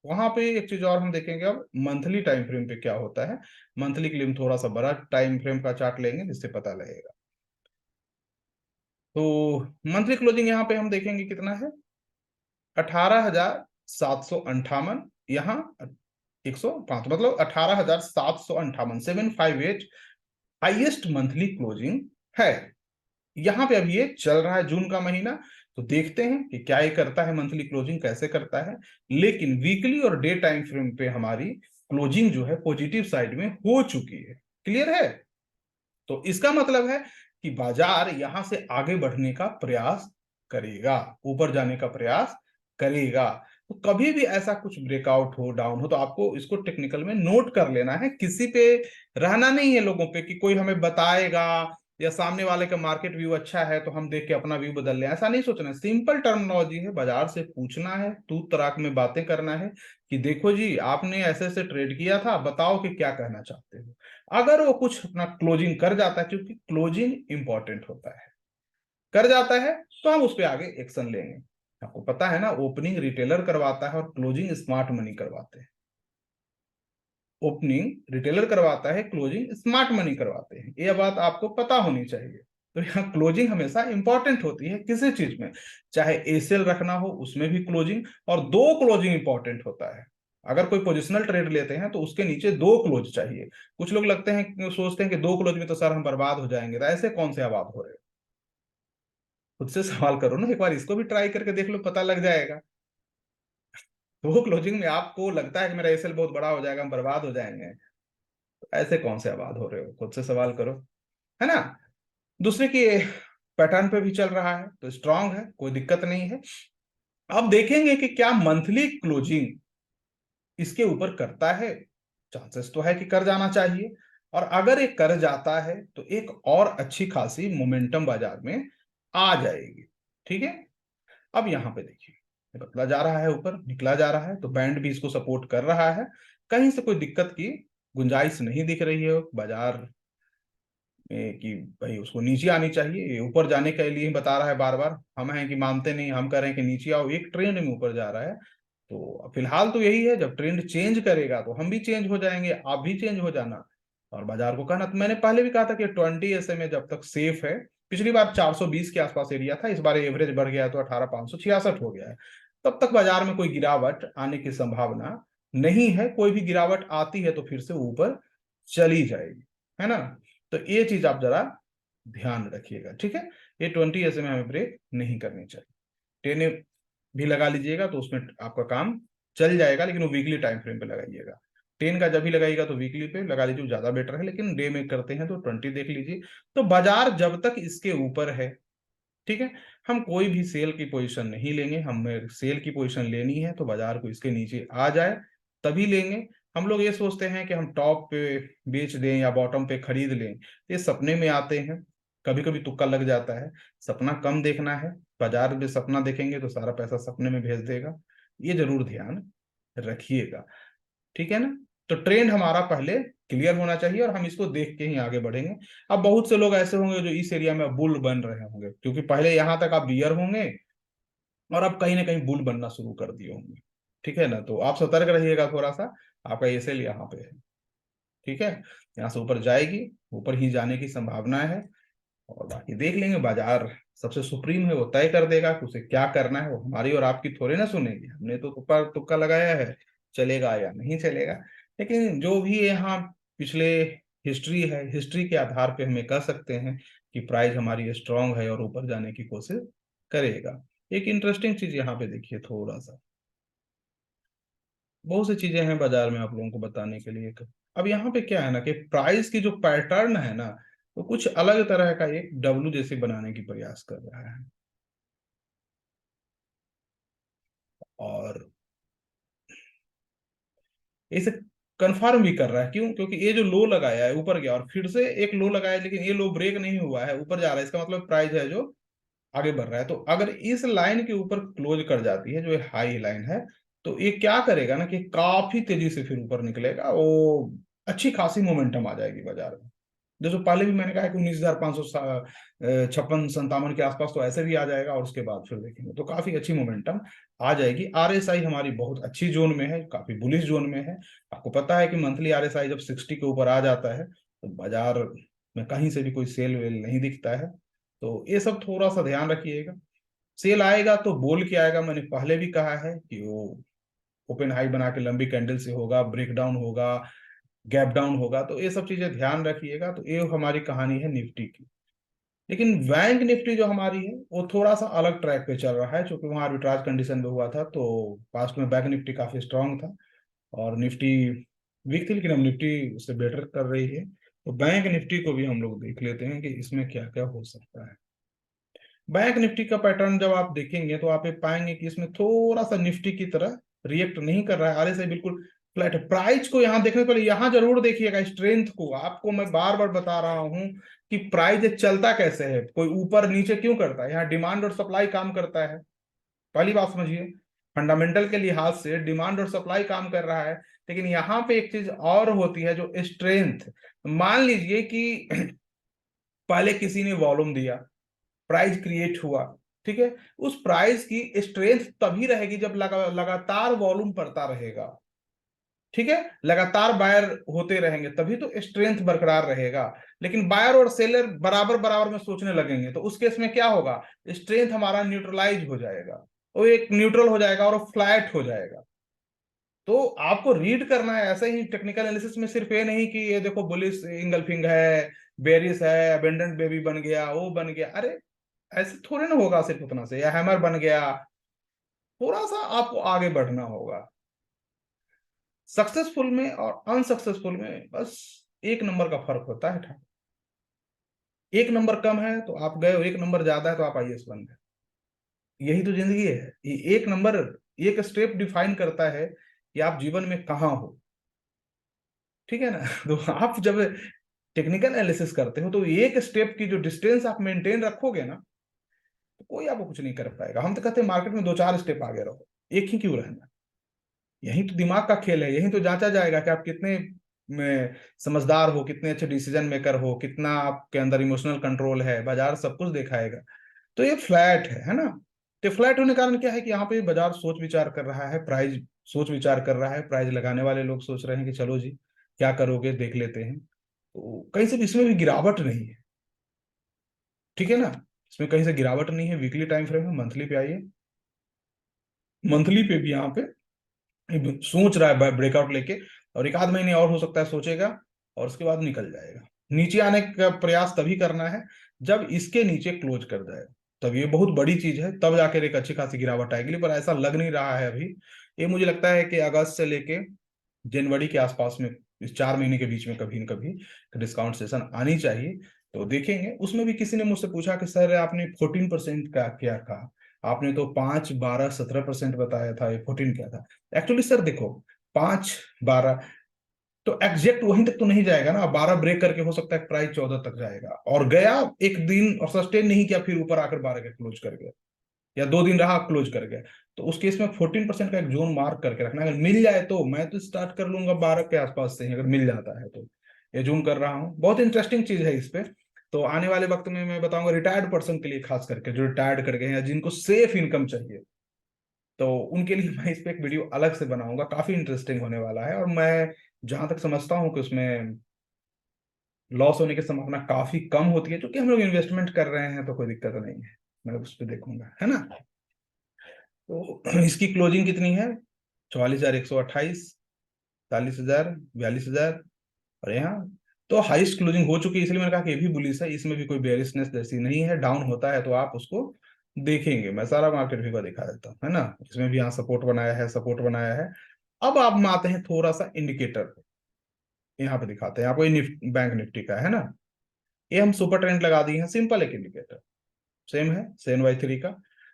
वहां पे एक चीज और हम देखेंगे, अब मंथली टाइम फ्रेम पे क्या होता है। मंथली के लिए हम थोड़ा सा बड़ा टाइम फ्रेम का चार्ट लेंगे जिससे पता लगेगा। तो मंथली क्लोजिंग यहाँ पे हम देखेंगे कितना है, 18,758। यहाँ 105, मतलब 18,758, 758 हाईएस्ट मंथली क्लोजिंग है। यहाँ पे अभी ये चल रहा है जून का महीना। तो देखते हैं कि क्या ये करता है, मंथली क्लोजिंग कैसे करता है। लेकिन वीकली और डे टाइम फ्रेम पे हमारी क्लोजिंग जो है पॉजिटिव साइड में हो चुकी है। क्लियर है? तो इसका मतलब है कि बाजार यहां से आगे बढ़ने का प्रयास करेगा, ऊपर जाने का प्रयास करेगा। तो कभी भी ऐसा कुछ ब्रेकआउट हो, डाउन हो, तो आपको इसको टेक्निकल में नोट कर लेना है। किसी पे रहना नहीं है लोगों पे कि कोई हमें बताएगा या सामने वाले का मार्केट व्यू अच्छा है तो हम देख के अपना व्यू बदल लें, ऐसा नहीं सोचना है। सिंपल टर्मिनोलॉजी है, बाजार से पूछना है, तू तराक में बातें करना है कि देखो जी आपने ऐसे ऐसे ट्रेड किया था, बताओ कि क्या कहना चाहते हो। अगर वो कुछ अपना क्लोजिंग कर जाता है, क्योंकि क्लोजिंग इंपॉर्टेंट होता है, कर जाता है तो हम उस पर आगे एक्शन लेंगे। आपको पता है ना, ओपनिंग रिटेलर करवाता है और क्लोजिंग स्मार्ट मनी करवाते हैं। ओपनिंग रिटेलर करवाता है, क्लोजिंग स्मार्ट मनी करवाते हैं। ये बात आपको पता होनी चाहिए। तो यहाँ क्लोजिंग हमेशा इंपॉर्टेंट होती है किसी चीज में, चाहे एसेल रखना हो उसमें भी क्लोजिंग, और दो क्लोजिंग इंपॉर्टेंट होता है। अगर कोई पोजिशनल ट्रेड लेते हैं तो उसके नीचे दो क्लोज चाहिए। कुछ लोग लगते हैं, सोचते हैं कि दो क्लोज में तो सर हम बर्बाद हो जाएंगे, तो ऐसे कौन से आबाद हो रहे हो? खुद से सवाल करो ना, एक बार इसको भी ट्राई करके देख लो, पता लग जाएगा। दो क्लोजिंग में आपको लगता है कि मेरा एसेल बहुत बड़ा हो जाएगा, हम बर्बाद हो जाएंगे, तो ऐसे कौन से आबाद हो रहे हो? खुद से सवाल करो, है ना। दूसरे की पैटर्न पे भी चल रहा है तो स्ट्रांग है, कोई दिक्कत नहीं है। अब देखेंगे कि क्या मंथली क्लोजिंग इसके ऊपर करता है। चांसेस तो है कि कर जाना चाहिए, और अगर ये कर जाता है तो एक और अच्छी खासी मोमेंटम बाजार में आ जाएगी। ठीक है। अब यहां पे देखिए, ये पतला जा रहा है, ऊपर निकला जा रहा है, तो बैंड भी इसको सपोर्ट कर रहा है। कहीं से कोई दिक्कत की गुंजाइश नहीं दिख रही है बाजार कि भाई उसको नीचे आनी चाहिए। ये ऊपर जाने के लिए ही बता रहा है बार बार, हम हैं कि मानते नहीं, हम कह रहे हैं कि नीचे आओ। एक ट्रेंड में ऊपर जा रहा है, तो फिलहाल तो यही है। जब ट्रेंड चेंज करेगा तो हम भी चेंज हो जाएंगे, आप भी चेंज हो जाना। और बाजार को कहना, तो मैंने पहले भी कहा था कि 20 SMA जब तक सेफ है। पिछली बार 420 के आसपास एरिया था, इस बार एवरेज बढ़ गया तो 18,566 हो गया है। तब तक बाजार में कोई गिरावट आने की संभावना नहीं है। कोई भी गिरावट आती है तो फिर से ऊपर चली जाएगी, है ना। तो ये चीज आप जरा ध्यान रखिएगा, ठीक है। ये 20 SMA हमें ब्रेक नहीं करनी चाहिए। 10 भी लगा लीजिएगा तो उसमें आपका काम चल जाएगा, लेकिन वो वीकली टाइम फ्रेम पे लगाइएगा। 10 का जब भी लगाइएगा तो वीकली पे लगा लीजिए, ज्यादा बेटर है। लेकिन डे में करते हैं तो 20 देख लीजिए। तो बाजार जब तक इसके ऊपर है, ठीक है, हम कोई भी सेल की पोजीशन नहीं लेंगे। हमें सेल की पोजीशन लेनी है तो बाजार को इसके नीचे आ जाए तभी लेंगे। हम लोग ये सोचते हैं कि हम टॉप पे बेच दें या बॉटम पे खरीद लें, ये सपने में आते हैं। कभी कभी तुक्का लग जाता है। सपना कम देखना है, बाजार में सपना देखेंगे तो सारा पैसा सपने में भेज देगा। ये जरूर ध्यान रखिएगा, ठीक है ना। तो ट्रेंड हमारा पहले क्लियर होना चाहिए और हम इसको देख के ही आगे बढ़ेंगे। अब बहुत से लोग ऐसे होंगे जो इस एरिया में बुल बन रहे होंगे, क्योंकि पहले यहां तक आप बियर होंगे और अब कहीं ना कहीं बुल बनना शुरू कर दिए होंगे। ठीक है ना, तो आप सतर्क रहिएगा थोड़ा सा। आपका ये सेल यहाँ पे है, ठीक है। यहाँ से ऊपर जाएगी, ऊपर ही जाने की संभावना है। और बाकी देख लेंगे, बाजार सबसे सुप्रीम है, वो तय कर देगा कि उसे क्या करना है। वो हमारी और आपकी थोड़े ना सुनेगी, हमने तो तुक्का तुक्का लगाया है, चलेगा या नहीं चलेगा। लेकिन जो भी यहाँ पिछले हिस्ट्री है, हिस्ट्री के आधार पे हमें कह सकते हैं कि प्राइस हमारी स्ट्रांग है और ऊपर जाने की कोशिश करेगा। एक इंटरेस्टिंग चीज यहाँ पे देखिए थोड़ा सा, बहुत सी चीजें हैं बाजार में आप लोगों को बताने के लिए। अब यहाँ पे क्या है ना कि प्राइस की जो पैटर्न है ना, वो कुछ अलग तरह का एक डब्लू जैसे बनाने की प्रयास कर रहा है। और इसे कंफर्म भी कर रहा है, क्यों? क्योंकि ये जो लो लगाया है ऊपर गया और फिर से एक लो लगाया, लेकिन ये लो ब्रेक नहीं हुआ है, ऊपर जा रहा है, इसका मतलब प्राइस है जो आगे बढ़ रहा है। तो अगर इस लाइन के ऊपर क्लोज कर जाती है, जो ये हाई लाइन है, तो ये क्या करेगा ना कि काफी तेजी से फिर ऊपर निकलेगा, वो अच्छी खासी मोमेंटम आ जाएगी बाजार में। जैसे पहले भी मैंने कहा कि 19,556 57 के आसपास तो ऐसे भी आ जाएगा, और उसके बाद फिर देखेंगे तो काफी अच्छी मोमेंटम आ जाएगी। आरएसआई हमारी बहुत अच्छी जोन में है, काफी बुलिश जोन में है। आपको पता है कि मंथली आरएसआई जब 60 के ऊपर आ जाता है तो बाजार में कहीं से भी कोई सेल वेल नहीं दिखता है। तो ये सब थोड़ा सा ध्यान रखिएगा। सेल आएगा तो बोल के आएगा, मैंने पहले भी कहा है कि वो ओपन हाई बना के लंबी कैंडल से होगा, ब्रेक डाउन होगा, गैप डाउन होगा। तो ये सब चीजें ध्यान रखिएगा। तो ये हमारी कहानी है निफ्टी की। लेकिन बैंक निफ्टी जो हमारी है वो थोड़ा सा अलग ट्रैक पे चल रहा है, क्योंकि वहाँ आर्बिट्राज कंडीशन में हुआ था, तो पास्ट में बैंक निफ्टी काफी स्ट्रांग था और निफ्टी वीक थी, लेकिन अब निफ्टी उससे बेटर कर रही है। तो बैंक निफ्टी को भी हम लोग देख लेते हैं कि इसमें क्या क्या हो सकता है। बैंक निफ्टी का पैटर्न जब आप देखेंगे तो आप ये पाएंगे कि इसमें थोड़ा सा निफ्टी की तरह रिएक्ट नहीं कर रहा है, आरएसआई बिल्कुल फ्लैट है। प्राइस को यहाँ देखने, पहले यहाँ जरूर देखिएगा स्ट्रेंथ को। आपको मैं बार बार बता रहा हूँ कि प्राइस चलता कैसे है, कोई ऊपर नीचे क्यों करता है। यहाँ डिमांड और सप्लाई काम करता है, पहली बात समझिए। फंडामेंटल के लिहाज से डिमांड और सप्लाई काम कर रहा है। लेकिन यहाँ पे एक चीज और होती है जो स्ट्रेंथ। मान लीजिए कि पहले किसी ने वॉल्यूम दिया, प्राइस क्रिएट हुआ, ठीक है। उस प्राइस की स्ट्रेंथ तभी रहेगी जब लगातार वॉल्यूम बढ़ता रहेगा, ठीक है। लगातार बायर होते रहेंगे तभी तो स्ट्रेंथ बरकरार रहेगा। लेकिन बायर और सेलर बराबर बराबर में सोचने लगेंगे तो उस केस में क्या होगा, स्ट्रेंथ हमारा न्यूट्रलाइज हो जाएगा, वो एक न्यूट्रल हो जाएगा और फ्लैट हो जाएगा। तो आपको रीड करना है ऐसे ही। टेक्निकल एनालिसिस में सिर्फ ये नहीं कि ये देखो बुलिश इंगल्फिंग है, बेरिस है, अबेंडेंट बेबी बन गया, वो बन गया, अरे ऐसे थोड़े ना होगा सिर्फ उतना से, या हैमर बन गया। थोड़ा सा आपको आगे बढ़ना होगा। सक्सेसफुल में और अनसक्सेसफुल में बस एक नंबर का फर्क होता है। एक नंबर कम है तो आप गए, और एक नंबर ज्यादा है तो आप आईएएस बन गए। यही तो जिंदगी है। ये एक नंबर, एक स्टेप डिफाइन करता है कि आप जीवन में कहाँ हो, ठीक है ना। तो आप जब टेक्निकल एनालिसिस करते हो तो एक स्टेप की जो डिस्टेंस आप मेंटेन रखोगे ना, तो कोई आपको कुछ नहीं कर पाएगा। हम तो कहते हैं मार्केट में दो चार स्टेप आगे रहो, एक ही क्यों रहना। यही तो दिमाग का खेल है, यही तो जांचा जाएगा कि आप कितने में समझदार हो, कितने अच्छे डिसीजन मेकर हो, कितना आपके अंदर इमोशनल कंट्रोल है। बाजार सब कुछ दिखाएगा। तो ये फ्लैट है ना। तो फ्लैट होने के कारण क्या है कि यहाँ पे बाजार सोच विचार कर रहा है, प्राइस सोच विचार कर रहा है, प्राइस लगाने वाले लोग सोच रहे हैं कि चलो जी क्या करोगे देख लेते हैं। तो कहीं से भी इसमें भी गिरावट नहीं है, ठीक है ना। इसमें कहीं से गिरावट नहीं है। वीकली टाइम फ्रेम है, मंथली पे आइए। मंथली पे भी यहाँ पे सोच रहा है ब्रेकआउट लेके, और एक आध महीने और हो सकता है सोचेगा, और उसके बाद निकल जाएगा। नीचे आने का प्रयास तभी करना है जब इसके नीचे क्लोज कर जाए, तब ये बहुत बड़ी चीज है, तब जाकर एक अच्छी खासी गिरावट आएगी। पर ऐसा लग नहीं रहा है अभी। ये मुझे लगता है कि अगस्त से लेके जनवरी के आसपास में, इस 4 महीने के बीच में कभी न कभी डिस्काउंट सेशन आनी चाहिए। तो देखेंगे। उसमें भी किसी ने मुझसे पूछा कि सर आपने 14% का क्या कहा, आपने तो 5 12 17% बताया था, ये 14 क्या था। एक्चुअली सर देखो, 5 12 तो एग्जैक्ट वहीं तक तो नहीं जाएगा ना। 12 ब्रेक करके हो सकता है प्राइस 14 तक जाएगा, और गया एक दिन और सस्टेन नहीं किया, फिर ऊपर आकर 12 के क्लोज कर गया, या 2 दिन रहा क्लोज कर गया। तो उस केस में 14% का एक जोन मार्क करके रखना। अगर मिल जाए तो मैं तो स्टार्ट कर लूंगा 12 के आसपास से ही, अगर मिल जाता है तो। ये जूम कर रहा हूँ, बहुत इंटरेस्टिंग चीज है इस पे। तो आने वाले वक्त में मैं बताऊंगा रिटायर्ड पर्सन के लिए, खास करके जो रिटायर्ड कर गए हैं, जिनको सेफ इनकम चाहिए, तो उनके लिए मैं इस पे एक वीडियो अलग से बनाऊंगा। काफी इंटरेस्टिंग होने वाला है। और मैं जहां तक समझता हूँ कि उसमें लॉस होने की संभावना काफी कम होती है, क्योंकि हम लोग इन्वेस्टमेंट कर रहे हैं तो कोई दिक्कत नहीं है। मैं उस पर देखूंगा, है ना। तो इसकी क्लोजिंग कितनी है? 44,128, 40,000, 42,000। और यहाँ तो हाईएस्ट क्लोजिंग हो चुकी है, इसलिए मैंने कहा कि ये भी बुलिश है, इसमें भी कोई बेयरिशनेस जैसी नहीं है। डाउन होता है तो आप उसको देखेंगे, मैं सारा मार्केट व्यू का दिखा देता हूँ, है ना। इसमें भी यहाँ सपोर्ट बनाया है, सपोर्ट बनाया है। अब आप में आते हैं थोड़ा सा इंडिकेटर, यहाँ पे दिखाते हैं आपको, ये बैंक निफ्टी का है ना। ये हम सुपर ट्रेंड लगा दिए हैं, सिंपल एक इंडिकेटर, सेम है CNY 3 का।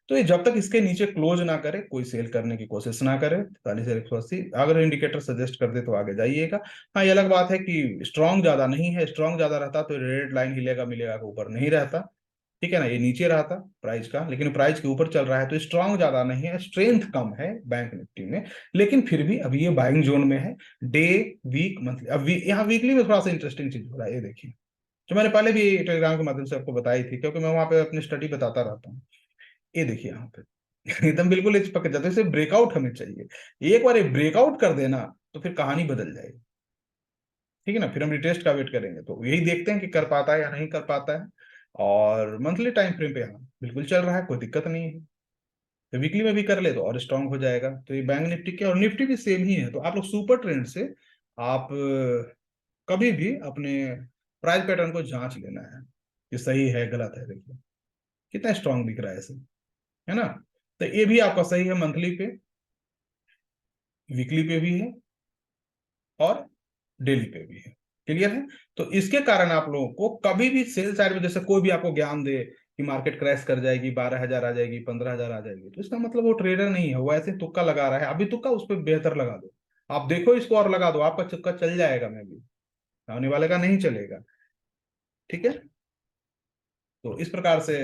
तो ये जब तक इसके नीचे क्लोज ना करे, कोई सेल करने की कोशिश ना करे, 41,180 अगर इंडिकेटर सजेस्ट कर दे तो आगे जाइएगा। हाँ, ये अलग बात है कि स्ट्रांग ज्यादा नहीं है, स्ट्रांग ज्यादा रहता तो रेड लाइन हिलेगा मिलेगा के ऊपर नहीं रहता, ठीक है ना। ये नीचे रहा था प्राइस का, लेकिन प्राइस के ऊपर चल रहा है, तो स्ट्रांग ज्यादा नहीं है, स्ट्रेंथ कम है बैंक निफ्टी में, लेकिन फिर भी अभी ये बाइंग जोन में है। डे, वीक, मंथली, अब यहाँ वीकली में थोड़ा सा इंटरेस्टिंग चीज हो रहा है, ये देखिए, जो मैंने पहले भी टेलीग्राम के माध्यम से आपको बताई थी, क्योंकि मैं वहां पे अपनी स्टडी बताता रहता हूँ। ये देखिए यहाँ पे एकदम बिल्कुल इस पकड़ जाते, इसे ब्रेकआउट हमें चाहिए, एक बार ये ब्रेकआउट कर देना तो फिर कहानी बदल जाएगी, ठीक है ना। फिर हम रिटेस्ट का वेट करेंगे, तो यही देखते हैं कि कर पाता है या नहीं कर पाता है। और मंथली टाइम फ्रेम पे हाँ बिल्कुल चल रहा है, कोई दिक्कत नहीं है। तो वीकली में भी कर ले तो और स्ट्रांग हो जाएगा। तो ये बैंक निफ्टी के और निफ्टी भी सेम ही है। तो आप लोग सुपर ट्रेंड से आप कभी भी अपने प्राइस पैटर्न को जांच लेना है कि सही है गलत है। देखिए कितना स्ट्रांग दिख रहा है ऐसे, है ना। तो ये भी आपका सही है, मंथली पे, वीकली पे भी है और डेली पे भी है। क्लियर है। तो इसके कारण आप लोगों को कभी भी सेल साइड में, जैसे कोई भी आपको ज्ञान दे कि मार्केट क्रैश कर जाएगी, 12,000 आ जाएगी, 15,000 आ जाएगी, तो इसका मतलब वो ट्रेडर नहीं है, वो ऐसे तुक्का लगा रहा है। अभी तुक्का उस पर बेहतर लगा दो, आप देखो इसको और लगा दो, आपका तुक्का चल जाएगा, मैं भी आने वाले का नहीं चलेगा, ठीक है। तो इस प्रकार से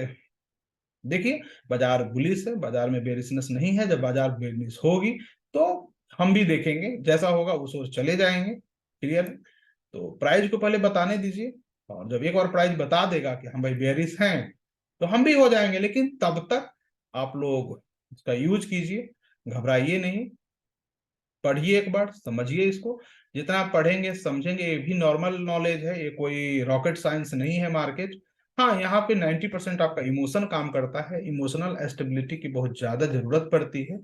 देखिए, बाजार बुलिश है, बाजार में बेरिशनेस नहीं है। जब बाजार बेरिश होगी तो हम भी देखेंगे, जैसा होगा उस ओर चले जाएंगे। क्लियर है। तो प्राइस को पहले बताने दीजिए, और जब एक बार प्राइस बता देगा कि हम भाई बेरिश हैं, तो हम भी हो जाएंगे। लेकिन तब तक आप लोग इसका यूज कीजिए, घबराइए नहीं, पढ़िए एक बार, समझिए इसको। जितना आप पढ़ेंगे समझेंगे, ये भी नॉर्मल नॉलेज है, ये कोई रॉकेट साइंस नहीं है मार्केट। हाँ, यहाँ पे 90% आपका इमोशन काम करता है, इमोशनल एस्टेबिलिटी की बहुत ज्यादा जरूरत पड़ती है,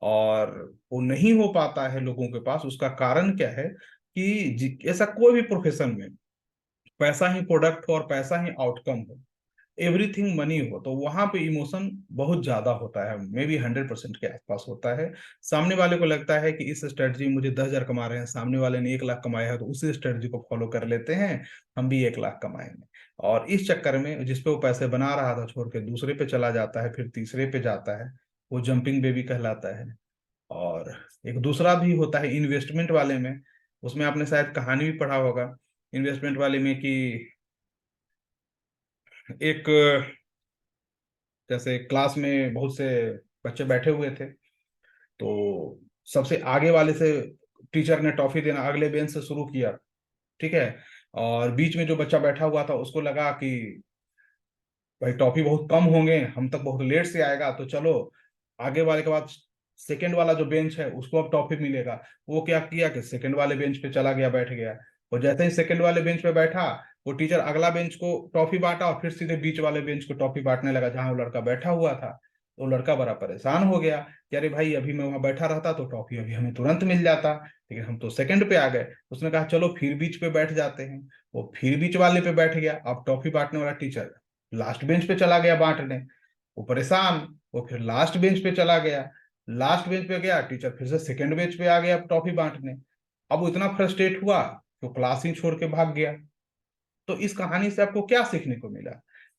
और वो नहीं हो पाता है लोगों के पास। उसका कारण क्या है कि ऐसा कोई भी प्रोफेशन में पैसा ही प्रोडक्ट हो और पैसा ही आउटकम हो, एवरीथिंग मनी हो, तो वहां पे इमोशन बहुत ज्यादा होता है, मे बी 100% के आसपास होता है। सामने वाले को लगता है कि इस स्ट्रेटजी में मुझे 10,000 कमा रहे हैं, सामने वाले ने 1 लाख कमाया है, तो उसी स्ट्रेटजी को फॉलो कर लेते हैं, हम भी 1 लाख कमाएंगे। और इस चक्कर में जिसपे वो पैसे बना रहा था छोड़ के दूसरे पे चला जाता है, फिर तीसरे पे जाता है, वो जंपिंग बेबी कहलाता है। और एक दूसरा भी होता है इन्वेस्टमेंट वाले में, उसमें आपने शायद कहानी भी पढ़ा होगा इन्वेस्टमेंट वाले में, कि एक, जैसे क्लास में बहुत से बच्चे बैठे हुए थे, तो सबसे आगे वाले से टीचर ने टॉफी देना अगले बेंच से शुरू किया, ठीक है। और बीच में जो बच्चा बैठा हुआ था उसको लगा कि भाई टॉफी बहुत कम होंगे, हम तक बहुत लेट से आएगा, तो चलो आगे वाले के बाद सेकंड वाला जो बेंच है उसको अब टॉफी मिलेगा। वो क्या किया कि सेकंड वाले बेंच पे चला गया, बैठ गया। और जैसे ही सेकंड वाले बेंच पे बैठा, वो टीचर अगला बेंच को टॉफी बांटा और फिर सीधे बीच वाले बेंच को टॉफी बांटने लगा जहां वो लड़का बैठा हुआ था। तो लड़का बड़ा परेशान हो गया कि अरे भाई, अभी मैं वहां बैठा रहता तो टॉफी अभी हमें तुरंत मिल जाता, लेकिन हम तो सेकंड पे आ गए। उसने कहा चलो फिर बीच पे बैठ जाते हैं। वो फिर बीच वाले पे बैठ गया। अब टॉफी बांटने वाला टीचर लास्ट बेंच पे चला गया बांटने, वो परेशान। वो फिर लास्ट बेंच पे चला गया, लास्ट बेंच पे गया, टीचर फिर से सेकंड बेंच पे आ गया टॉफी बांटने। अब वो इतना फ्रस्ट्रेट हुआ कि वो क्लास ही छोड़ के भाग गया। तो इस कहानी से आपको क्या सीखने को मिला?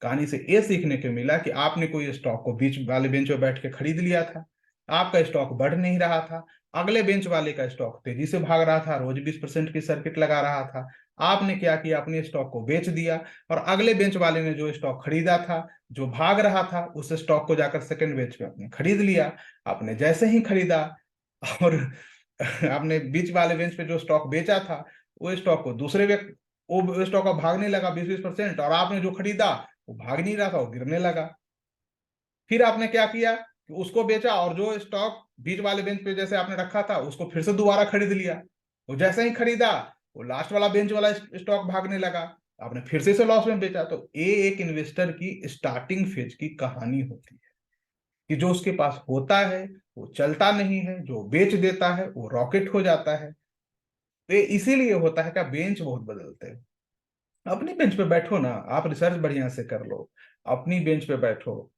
कहानी से ये सीखने को मिला कि आपने कोई स्टॉक को बीच वाले बेंच पे बैठ के खरीद लिया था, आपका स्टॉक बढ़ नहीं रहा था, अगले बेंच वाले का स्टॉक तेजी से भाग रहा था, रोज 20% की सर्किट लगा रहा था। आपने क्या किया, अपने स्टॉक को बेच दिया, और अगले बेंच वाले ने जो स्टॉक खरीदा था, जो भाग रहा था, उस स्टॉक को जाकर सेकंड बेंच पे आपने खरीद लिया। आपने जैसे ही खरीदा और आपने बीच वाले बेंच पे जो स्टॉक बेचा था, वो स्टॉक को दूसरे व्यक्ति, वो स्टॉक अब भागने लगा 20-20%, और आपने जो खरीदा वो भाग नहीं रहा था, वो गिरने लगा। फिर आपने क्या किया कि उसको बेचा, और जो स्टॉक बीच वाले बेंच पे जैसे आपने रखा था उसको फिर से दोबारा खरीद लिया। वो जैसे ही खरीदा, वो लास्ट वाला बेंच वाला स्टॉक भागने लगा, आपने फिर से लॉस में बेचा। तो ये एक इन्वेस्टर की स्टार्टिंग फेज की कहानी होती है, कि जो उसके पास होता है वो चलता नहीं है, जो बेच देता है वो रॉकेट हो जाता है। तो ये इसीलिए होता है कि बेंच बहुत बदलते हैं। अपनी बेंच पे बैठो ना, आप रिसर्च बढ़िया से कर लो, अपनी बेंच पे बैठो,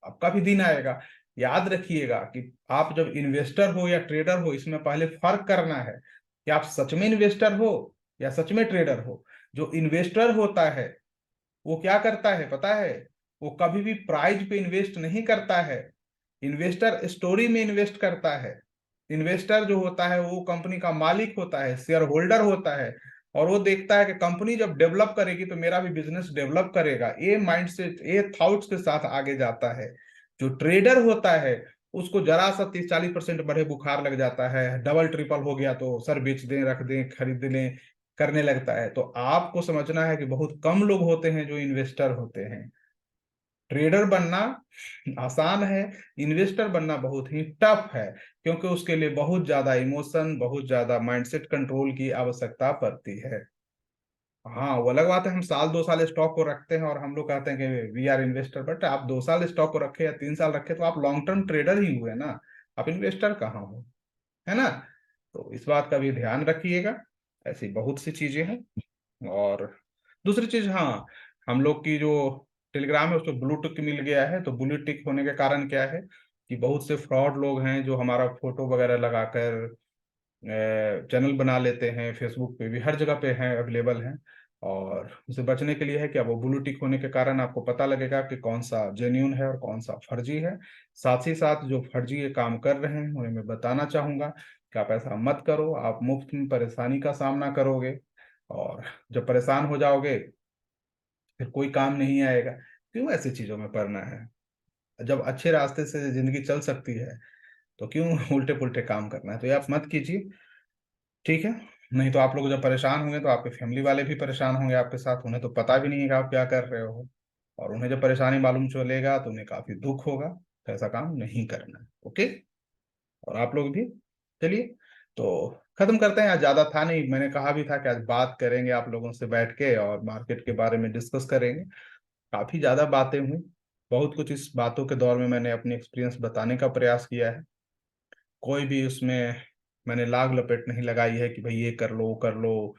आपका भी दिन आएगा। याद रखिएगा कि आप जब इन्वेस्टर हो या ट्रेडर हो, इसमें पहले फर्क करना है कि आप सच में इन्वेस्टर हो या सच में ट्रेडर हो। जो इन्वेस्टर होता है वो क्या करता है पता है? वो कभी भी प्राइज पे इन्वेस्ट नहीं करता है। इन्वेस्टर स्टोरी में इन्वेस्ट करता है। इन्वेस्टर जो होता है वो कंपनी का मालिक होता है, शेयर होल्डर होता है, और वो देखता है कि कंपनी जब डेवलप करेगी तो मेरा भी बिजनेस डेवलप करेगा। ये माइंड से, ये थॉट्स के साथ आगे जाता है। जो ट्रेडर होता है उसको जरा सा 30-40% बढ़े बुखार लग जाता है, डबल ट्रिपल हो गया तो सर बेच दें, रख दें, खरीद लें करने लगता है। तो आपको समझना है कि बहुत कम लोग होते हैं जो इन्वेस्टर होते हैं। ट्रेडर बनना आसान है, इन्वेस्टर बनना बहुत ही टफ है, क्योंकि उसके लिए बहुत ज्यादा इमोशन, बहुत ज्यादा माइंडसेट कंट्रोल की आवश्यकता पड़ती है। हाँ, वो अलग बात है, हम साल 2 साल स्टॉक को रखते हैं और हम लोग कहते हैं कि वी आर इन्वेस्टर, बट आप 2 साल स्टॉक को रखे या 3 साल रखे तो आप लॉन्ग टर्म ट्रेडर ही हुए ना, आप इन्वेस्टर कहाँ हो, है ना? तो इस बात का भी ध्यान रखिएगा। ऐसी बहुत सी चीजें हैं। और दूसरी चीज, हाँ, हम लोग की जो टेलीग्राम है उसको ब्लू टिक मिल गया है। तो ब्लू टिक होने के कारण क्या है कि बहुत से फ्रॉड लोग हैं जो हमारा फोटो वगैरह लगाकर चैनल बना लेते हैं, फेसबुक पे भी हर जगह पे हैं, अवेलेबल हैं। और उसे बचने के लिए है कि अब वो ब्लू टिक होने के कारण आपको पता लगेगा कि कौन सा जेन्यून है और कौन सा फर्जी है। साथ ही साथ जो फर्जी ये काम कर रहे हैं उन्हें मैं बताना चाहूंगा कि आप ऐसा मत करो, आप मुफ्त में परेशानी का सामना करोगे। और जब परेशान हो जाओगे फिर कोई काम नहीं आएगा। क्यों ऐसी चीजों में पड़ना है? जब अच्छे रास्ते से जिंदगी चल सकती है तो क्यों उल्टे पुल्टे काम करना है? तो ये आप मत कीजिए, ठीक है? नहीं तो आप लोग जब परेशान होंगे तो आपके फैमिली वाले भी परेशान होंगे आपके साथ, उन्हें तो पता भी नहीं है कि आप क्या कर रहे हो। और उन्हें जब परेशानी मालूम चलेगा तो उन्हें काफी दुख होगा। तो ऐसा काम नहीं करना है, ओके? और आप लोग भी। चलिए, तो खत्म करते हैं। आज ज्यादा था नहीं, मैंने कहा भी था कि आज बात करेंगे आप लोगों से बैठ के और मार्केट के बारे में डिस्कस करेंगे। काफी ज्यादा बातें हुई, बहुत कुछ इस बातों के दौर में मैंने अपनी एक्सपीरियंस बताने का प्रयास किया है। कोई भी उसमें मैंने लाग लपेट नहीं लगाई है कि भाई ये कर लो वो कर लो,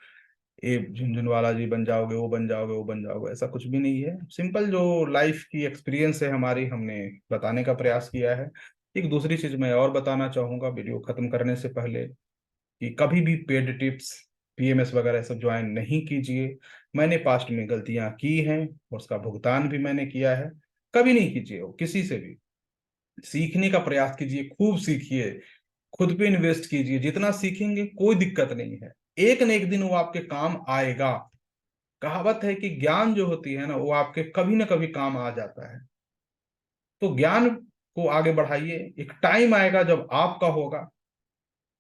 ये झुनझुनवाला जी बन जाओगे, वो बन जाओगे, वो बन जाओगे, ऐसा कुछ भी नहीं है। सिंपल जो लाइफ की एक्सपीरियंस है हमारी, हमने बताने का प्रयास किया है। एक दूसरी चीज मैं और बताना चाहूंगा वीडियो खत्म करने से पहले, कि कभी भी पेड टिप्स, पीएमएस वगैरह सब ज्वाइन नहीं कीजिए। मैंने पास्ट में गलतियां की हैं और उसका भुगतान भी मैंने किया है। कभी नहीं कीजिए वो किसी से भी। सीखने का प्रयास कीजिए, खूब सीखिए, खुद पे इन्वेस्ट कीजिए। जितना सीखेंगे कोई दिक्कत नहीं है, एक न एक दिन वो आपके काम आएगा। कहावत है कि ज्ञान जो होती है ना वो आपके कभी ना कभी काम आ जाता है। तो ज्ञान को आगे बढ़ाइए। एक टाइम आएगा जब आपका होगा,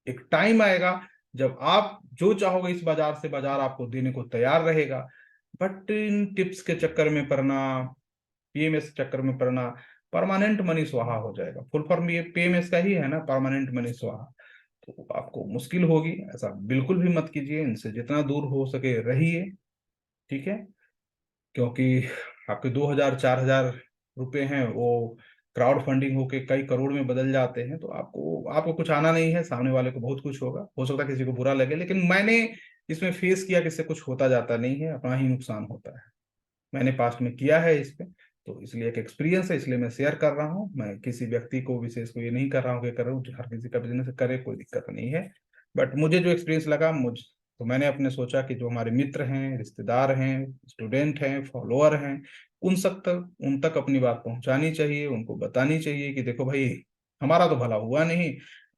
एक टाइम आएगा जब आप जो चाहोगे इस बाजार से बाजार आपको देने को तैयार रहेगा। बट इन टिप्स के चक्कर में पड़ना, पीएमएस चक्कर में पड़ना, परमानेंट मनी स्वाहा हो जाएगा। फुल फॉर्म ये पीएमएस का ही है ना, परमानेंट मनी स्वाहा। तो आपको मुश्किल होगी, ऐसा बिल्कुल भी मत कीजिए। इनसे जितना दूर हो सके रहिए, ठीक है? क्योंकि आपके 2,000 4,000 रुपए हैं वो क्राउड फंडिंग होके कई करोड़ में बदल जाते हैं। तो आपको आपको कुछ आना नहीं है, सामने वाले को बहुत कुछ होगा। हो सकता है किसी को बुरा लगे, लेकिन मैंने इसमें फेस किया कि इससे कुछ होता जाता नहीं है, अपना ही नुकसान होता है। मैंने पास्ट में किया है इस पे, तो इसलिए एक एक्सपीरियंस है, इसलिए मैं शेयर कर रहा हूँ। मैं किसी व्यक्ति को विशेष को ये नहीं कर रहा हूँ कि करो, हर किसी का बिजनेस करे, कोई दिक्कत नहीं है। बट मुझे जो एक्सपीरियंस लगा, मुझ तो मैंने अपने सोचा कि जो हमारे मित्र हैं, रिश्तेदार हैं, स्टूडेंट हैं, फॉलोअर हैं, उन तक अपनी बात पहुंचानी चाहिए, उनको बतानी चाहिए कि देखो भाई, हमारा तो भला हुआ नहीं,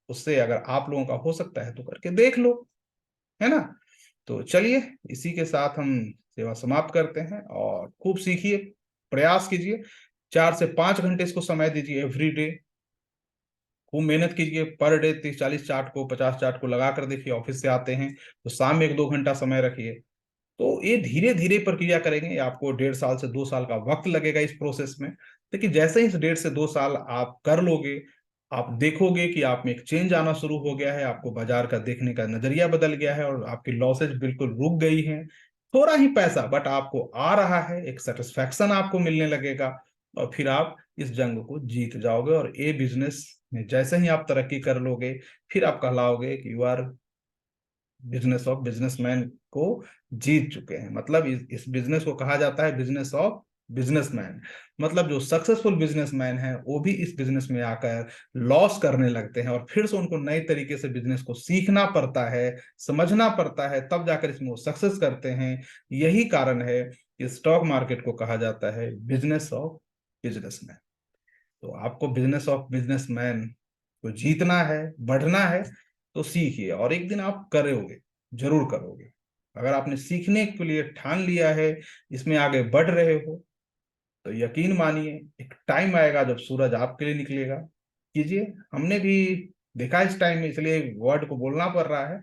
उससे अगर आप लोगों का हो सकता है तो करके देख लो, है ना? तो चलिए, इसी के साथ हम सेवा समाप्त करते हैं। और खूब सीखिए, प्रयास कीजिए, 4 से 5 घंटे इसको समय दीजिए एवरी डे। खूब मेहनत कीजिए, पर डे 30-40 चार्ट को, 50 चार्ट को लगा कर देखिए। ऑफिस से आते हैं तो शाम में 1-2 घंटा समय रखिए। तो ये धीरे धीरे प्रक्रिया करेंगे, आपको 1.5 साल से 2 साल का वक्त लगेगा इस प्रोसेस में। लेकिन जैसे ही इस 1.5 से 2 साल आप कर लोगे, आप देखोगे कि आप में एक चेंज आना शुरू हो गया है, आपको बाजार का देखने का नजरिया बदल गया है और आपकी लॉसेज बिल्कुल रुक गई हैं। थोड़ा ही पैसा बट आपको आ रहा है, एक सेटिस्फैक्शन आपको मिलने लगेगा। और फिर आप इस जंग को जीत जाओगे और ये बिजनेस में जैसे ही आप तरक्की कर लोगे, फिर आप कहलाओगे कि you are business of businessman को जीत चुके हैं। मतलब इस बिजनेस को कहा जाता है बिजनेस ऑफ बिजनेसमैन, मतलब जो सक्सेसफुल बिजनेसमैन है वो भी इस बिजनेस में आकर लॉस करने लगते हैं और फिर से उनको नए तरीके से बिजनेस को सीखना पड़ता है, समझना पड़ता है, तब जाकर इसमें वो सक्सेस करते हैं। यही कारण है कि स्टॉक मार्केट को कहा जाता है बिजनेस ऑफ बिजनेसमैन। तो आपको बिजनेस ऑफ बिजनेसमैन को जीतना है, बढ़ना है, तो सीखिए और एक दिन आप करोगे, जरूर करोगे। अगर आपने सीखने के लिए ठान लिया है, इसमें आगे बढ़ रहे हो, तो यकीन मानिए एक टाइम आएगा जब सूरज आपके लिए निकलेगा। कीजिए, हमने भी देखा इस टाइम में, इसलिए वर्ड को बोलना पड़ रहा है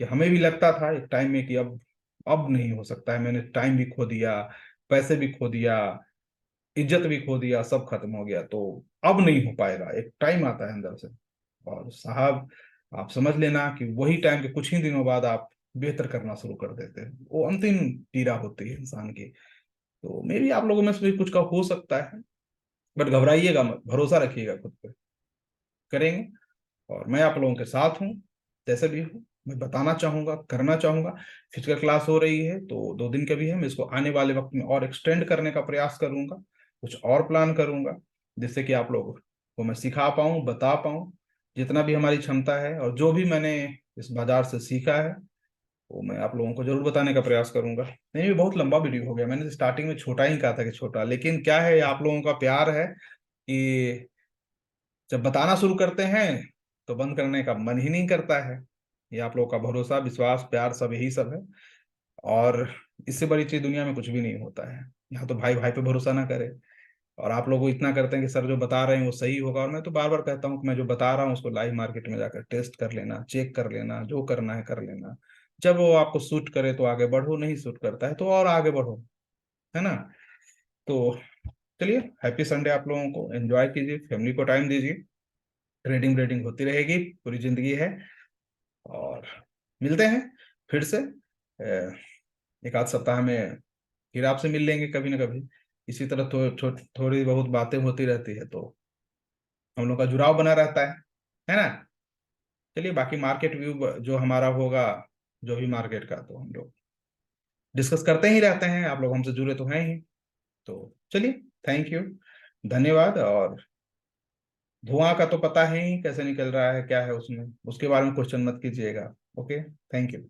कि हमें भी लगता था एक टाइम में कि अब नहीं हो सकता है, मैंने टाइम भी खो दिया, पैसे भी खो दिया, इज्जत भी खो दिया, सब खत्म हो गया, तो अब नहीं हो पाएगा। एक टाइम आता है अंदर से, और साहब आप समझ लेना कि वही टाइम के कुछ ही दिनों बाद आप बेहतर करना शुरू कर देते हैं। वो अंतिम पीड़ा होती है इंसान की। तो मे भी आप लोगों में से भी कुछ का हो सकता है, बट घबराइएगा मत, भरोसा रखिएगा खुद पे, करेंगे। और मैं आप लोगों के साथ हूँ, जैसे भी हूँ। मैं बताना चाहूंगा, करना चाहूंगा। फिजिकल क्लास हो रही है तो 2 दिन का भी है, मैं इसको आने वाले वक्त में और एक्सटेंड करने का प्रयास करूंगा, कुछ और प्लान करूंगा, जिससे कि आप लोगों को मैं सिखा पाऊँ, बता पाऊँ, जितना भी हमारी क्षमता है। और जो भी मैंने इस बाजार से सीखा है वो मैं आप लोगों को जरूर बताने का प्रयास करूंगा। नहीं, ये बहुत लंबा वीडियो हो गया, मैंने स्टार्टिंग में छोटा ही कहा था कि छोटा, लेकिन क्या है, आप लोगों का प्यार है कि जब बताना शुरू करते हैं तो बंद करने का मन ही नहीं करता है। ये आप लोगों का भरोसा, विश्वास, प्यार, सब यही सब है। और इससे बड़ी चीज दुनिया में कुछ भी नहीं होता है। यहाँ तो भाई भाई पे भरोसा ना करे, और आप लोग इतना करते हैं कि सर जो बता रहे हैं वो सही होगा। और मैं तो बार बार कहता हूँ कि मैं जो बता रहा हूँ उसको लाइव मार्केट में जाकर टेस्ट कर लेना, चेक कर लेना, जो करना है कर लेना। जब वो आपको सूट करे तो आगे बढ़ो, नहीं सूट करता है तो और आगे बढ़ो, है ना। तो चलिए, हैप्पी संडे आप लोगों को, एंजॉय कीजिए, फैमिली को टाइम दीजिए। ट्रेडिंग रेडिंग होती रहेगी, पूरी जिंदगी है। और मिलते हैं फिर से एक आध सप्ताह में, फिर आपसे मिल लेंगे कभी ना कभी। इसी तरह थोड़ी बहुत बातें होती रहती है, तो हम लोग का जुड़ाव बना रहता है ना। चलिए, बाकी मार्केट व्यू जो हमारा होगा, जो भी मार्केट का, तो हम लोग डिस्कस करते ही रहते हैं, आप लोग हमसे जुड़े तो हैं ही। तो चलिए, थैंक यू, धन्यवाद। और धुआं का तो पता है ही कैसे निकल रहा है, क्या है उसमें, उसके बारे में क्वेश्चन मत कीजिएगा। Okay, thank you.